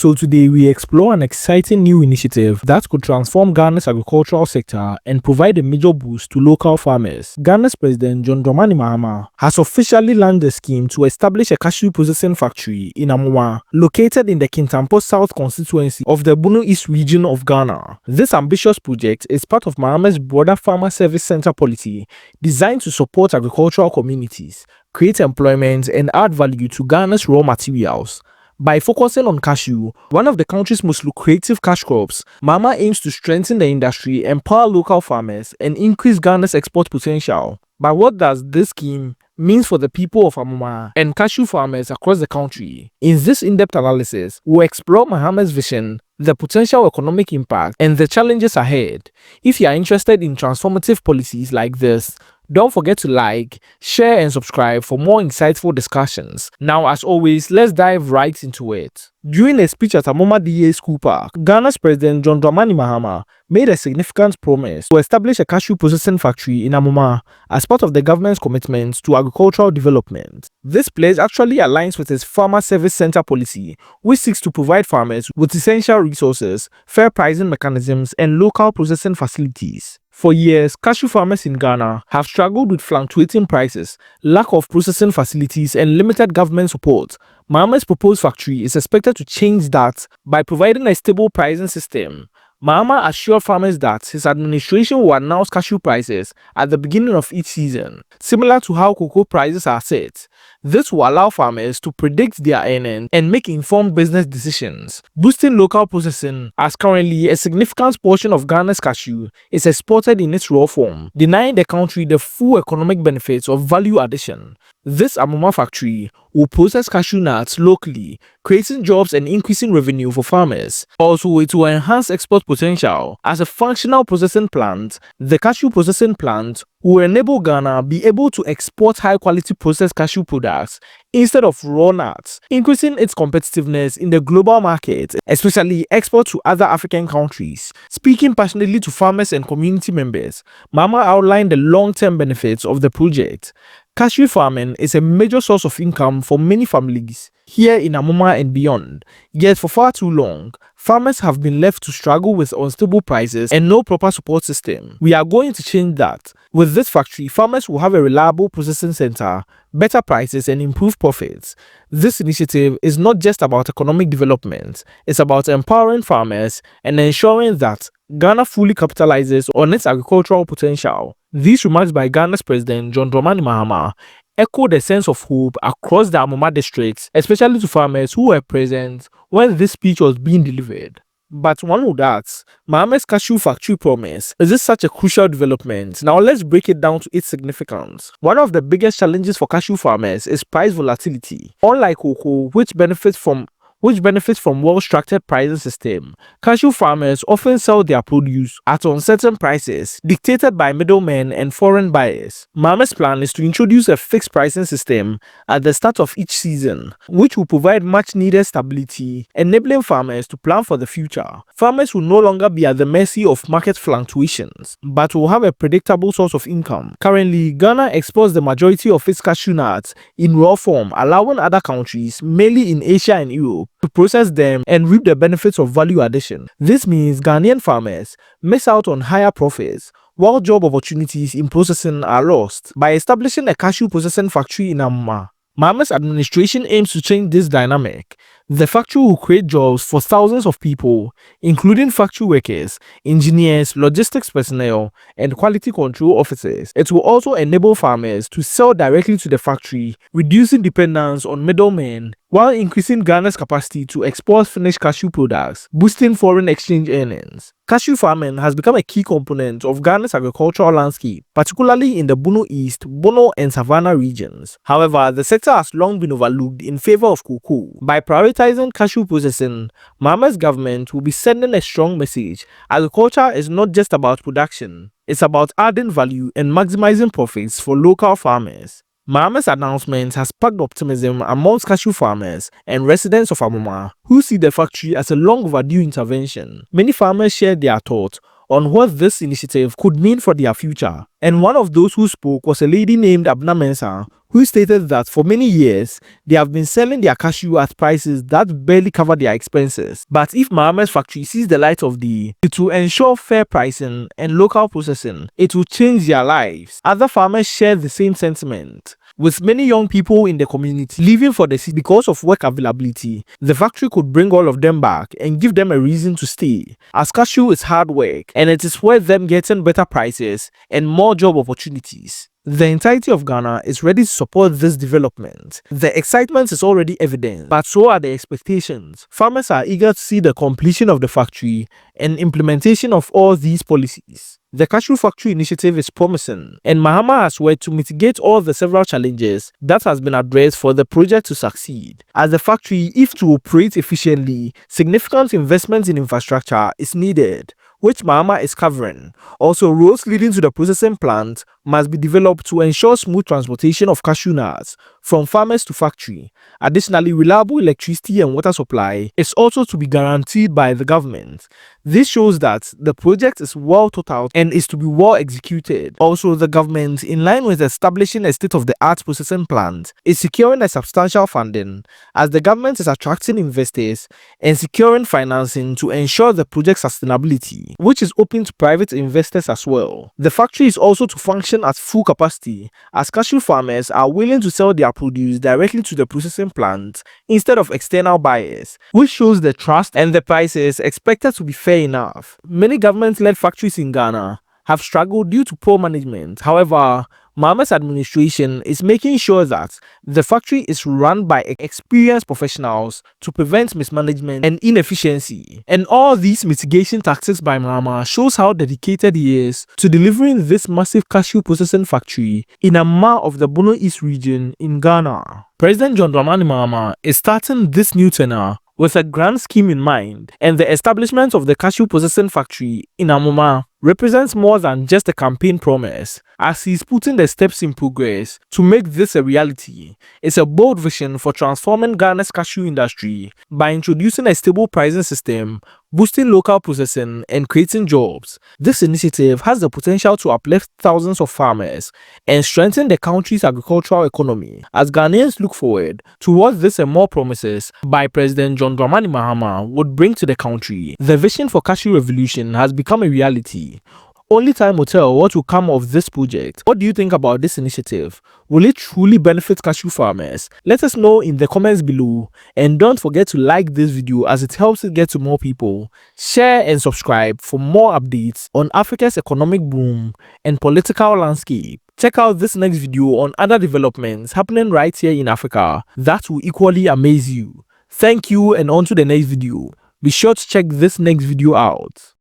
So today we explore an exciting new initiative that could transform Ghana's agricultural sector and provide a major boost to local farmers. Ghana's President John Dramani Mahama has officially launched a scheme to establish a cashew processing factory in Amoma, located in the Kintampo South constituency of the Bono East region of Ghana. This ambitious project is part of Mahama's broader Farmer Service Center policy designed to support agricultural communities, create employment, and add value to Ghana's raw materials. By focusing on cashew, one of the country's most lucrative cash crops, Mahama aims to strengthen the industry, empower local farmers, and increase Ghana's export potential. But what does this scheme mean for the people of Amoma and cashew farmers across the country? In this in-depth analysis, we'll explore Mahama's vision, the potential economic impact, and the challenges ahead. If you are interested in transformative policies like this, don't forget to like, share, and subscribe for more insightful discussions. Now, as always, let's dive right into it. During a speech at Amoma DA School Park, Ghana's President John Dramani Mahama made a significant promise to establish a cashew processing factory in Amoma as part of the government's commitment to agricultural development. This pledge actually aligns with its Farmer Service Center policy, which seeks to provide farmers with essential resources, fair pricing mechanisms, and local processing facilities. For years, cashew farmers in Ghana have struggled with fluctuating prices, lack of processing facilities, and limited government support. Mahama's proposed factory is expected to change that by providing a stable pricing system. Mahama assured farmers that his administration will announce cashew prices at the beginning of each season, similar to how cocoa prices are set. This will allow farmers to predict their earnings and make informed business decisions, boosting local processing, as currently a significant portion of Ghana's cashew is exported in its raw form, denying the country the full economic benefits of value addition. This Amoma factory will process cashew nuts locally, creating jobs and increasing revenue for farmers. Also, it will enhance export potential. As a functional processing plant, the cashew processing plant will enable Ghana be able to export high-quality processed cashew products instead of raw nuts, increasing its competitiveness in the global market, especially export to other African countries. Speaking passionately to farmers and community members, Mahama outlined the long-term benefits of the project. Cashew farming is a major source of income for many families here in Amoma and beyond. Yet for far too long, farmers have been left to struggle with unstable prices and no proper support system. We are going to change that. With this factory, farmers will have a reliable processing center, better prices, and improved profits. This initiative is not just about economic development, it's about empowering farmers and ensuring that Ghana fully capitalizes on its agricultural potential. These remarks by Ghana's President John Dramani Mahama echoed a sense of hope across the Amoma districts, especially to farmers who were present when this speech was being delivered. But one would ask, Mahama's cashew factory promise, is this such a crucial development? Now let's break it down to its significance. One of the biggest challenges for cashew farmers is price volatility. Unlike cocoa, which benefits from well-structured pricing system, cashew farmers often sell their produce at uncertain prices dictated by middlemen and foreign buyers. Mahama's plan is to introduce a fixed pricing system at the start of each season, which will provide much-needed stability, enabling farmers to plan for the future. Farmers will no longer be at the mercy of market fluctuations, but will have a predictable source of income. Currently, Ghana exports the majority of its cashew nuts in raw form, allowing other countries, mainly in Asia and Europe, to process them and reap the benefits of value addition. This means Ghanaian farmers miss out on higher profits, while job opportunities in processing are lost. By establishing a cashew processing factory in Amoma, Mahama's administration aims to change this dynamic. The factory will create jobs for thousands of people, including factory workers, engineers, logistics personnel, and quality control officers. It will also enable farmers to sell directly to the factory, reducing dependence on middlemen, while increasing Ghana's capacity to export finished cashew products, boosting foreign exchange earnings. Cashew farming has become a key component of Ghana's agricultural landscape, particularly in the Bono East, Bono, and Savannah regions. However, the sector has long been overlooked in favor of cocoa. By prioritizing cashew processing, Mahama's government will be sending a strong message. Agriculture is not just about production, it's about adding value and maximizing profits for local farmers. Mahama's announcement has sparked optimism amongst cashew farmers and residents of Amoma, who see the factory as a long overdue intervention. Many farmers shared their thoughts, on what this initiative could mean for their future. And one of those who spoke was a lady named Abna Mensah, who stated that for many years, they have been selling their cashew at prices that barely cover their expenses. But if Mahama's factory sees the light of day, it will ensure fair pricing and local processing. It will change their lives. Other farmers share the same sentiment, with many young people in the community leaving for the city because of work availability. The factory could bring all of them back and give them a reason to stay, as cashew is hard work and it is worth them getting better prices and more job opportunities. The entirety of Ghana is ready to support this development. The excitement is already evident, but so are the expectations. Farmers are eager to see the completion of the factory and implementation of all these policies. The Cashew Factory initiative is promising, and Mahama has worked to mitigate all the several challenges that has been addressed for the project to succeed. As the factory, if to operate efficiently, significant investment in infrastructure is needed, which Mahama is covering. Also, roads leading to the processing plant must be developed to ensure smooth transportation of cashew nuts from farmers to factory. Additionally, reliable electricity and water supply is also to be guaranteed by the government. This shows that the project is well thought out and is to be well executed. Also, the government, in line with establishing a state-of-the-art processing plant, is securing a substantial funding, as the government is attracting investors and securing financing to ensure the project's sustainability, which is open to private investors as well. The factory is also to function at full capacity, as cashew farmers are willing to sell their produce directly to the processing plant instead of external buyers, which shows the trust, and the prices expected to be fair enough. Many government-led factories in Ghana have struggled due to poor management. However, Mahama's administration is making sure that the factory is run by experienced professionals to prevent mismanagement and inefficiency. And all these mitigation tactics by Mahama shows how dedicated he is to delivering this massive cashew processing factory in Amma of the Bono East region in Ghana. President John Dramani Mahama is starting this new tenure with a grand scheme in mind, and the establishment of the cashew processing factory in Amoma represents more than just a campaign promise, as he is putting the steps in progress to make this a reality. It's a bold vision for transforming Ghana's cashew industry by introducing a stable pricing system, boosting local processing, and creating jobs. This initiative has the potential to uplift thousands of farmers and strengthen the country's agricultural economy. As Ghanaians look forward to what this and more promises by President John Dramani Mahama would bring to the country, the vision for cashew revolution has become a reality. Only time will tell what will come of this project. What do you think about this initiative? Will it truly benefit cashew farmers? Let us know in the comments below, and don't forget to like this video as it helps it get to more people. Share and subscribe for more updates on Africa's economic boom and political landscape. Check out this next video on other developments happening right here in Africa that will equally amaze you. Thank you, and on to the next video. Be sure to check this next video out.